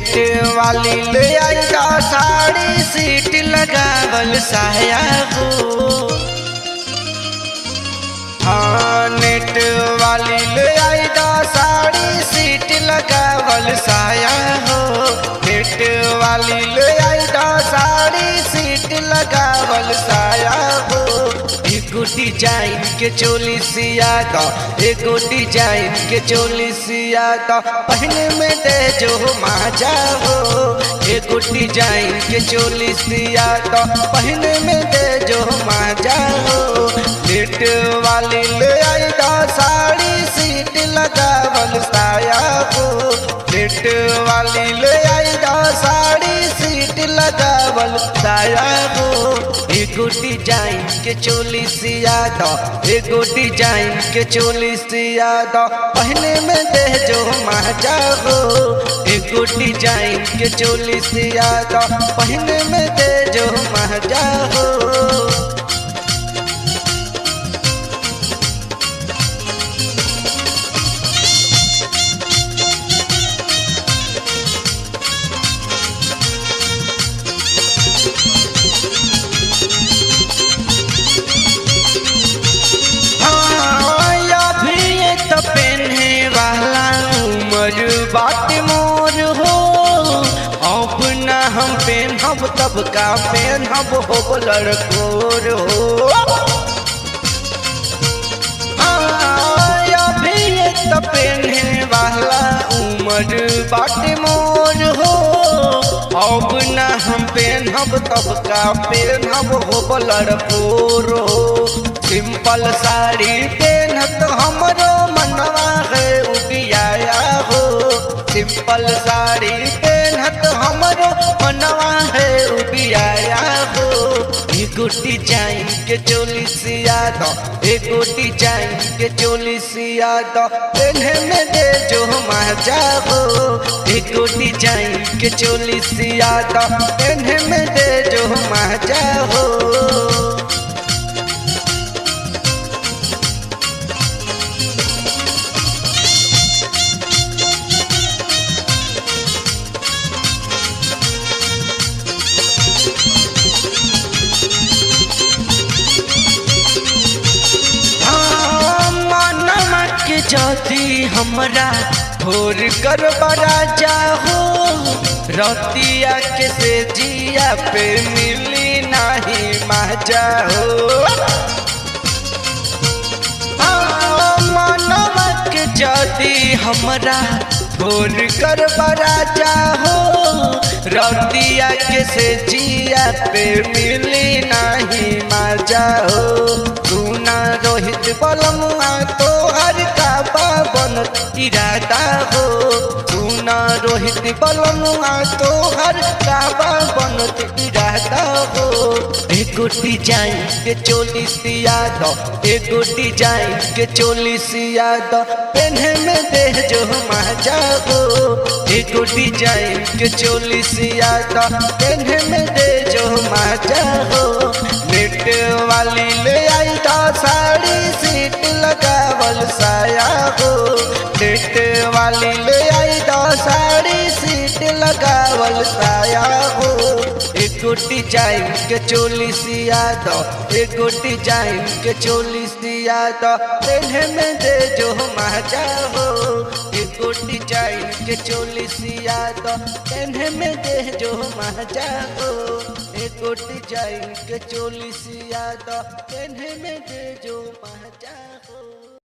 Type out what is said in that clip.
Net वाली ले आई दा साड़ी सीट लगावल साया हो। हाँ नेट वाली ले आई दा साड़ी सीट लगावल साया हो। नेट वाली ले आई दा साड़ी सीट लगावल साया हो। एगो डिजाइन के चोली सिया दा, एगो डिजाइन के चोली सिया दा, पहने में दे जो मजा हो। एगो डिजाइन के चोली सिया दा, पहने में दे जो मजा हो। नेट वाली ले आई दा साड़ी सीट लगावल साया हो। नेट वाली ले आई दा साड़ी सीट लगावल साया हो। एगो डिजाइन के चोली सिया दा, एगो डिजाइन के चोली सिया दा, पहने में दे जो मजा हो। एगो डिजाइन के चोली सिया दा, पहने में दे जो मजा हो। बात मोर हो अब ना हम पेनहब तब का पेनहब हो लड़कोर हो। अभी तो पेन्हे वाला उम्र बात मोर हो अब ना हम पेनहब तब का पेनहब हो लड़कोर हो। सिंपल साड़ी पेनहत हमरो मनवा है उबियाया हो। सिंपल साड़ी पेनहत हमरो मनवा है उबियाया हो। एगो डिजाइन के चोली सिया दो, एगो डिजाइन के चोली सिया दो, पेन्हे में दे जो मजा हो। एगो डिजाइन के चोली सिया दो, पेन्हे में दे जो मजा हो। जदी हमरा भोर कर बड़ा जाहो रतिया के से जिया पे मिली नहीं मजा हो। मनवा के जदी हमरा भोर कर बड़ा जाहो रतिया के से जिया पे मिली नहीं मजा हो। सुना रोहित बलमुआ तो हर का बाबन इरादा हो। सुना रोहित बलमुआ तो हर का बाबन इरादा हो। एगो डिजाइन के चोली सिया दो, एगो डिजाइन के चोली सिया दो, पेन्हे में दे जो मजा हो। एगो डिजाइन के चोली सिया दो, पेन्हे में दे जो मजा हो। नेट वाली ले आई दा साड़ी सीट लगावल साया हो। नेट वाली ले आई दा साड़ी सीट लगावल साया हो। एगो डिजाइन के चोली सिया दो, एगो डिजाइन के चोली सिया दो, पेन्हे में दे जो मजा हो। एगो डिजाइन के चोली सिया दो, पेन्हे में दे जो मजा हो। एगो डिजाइन के चोली सिया दो, पेन्हे में दे जो मजा हो।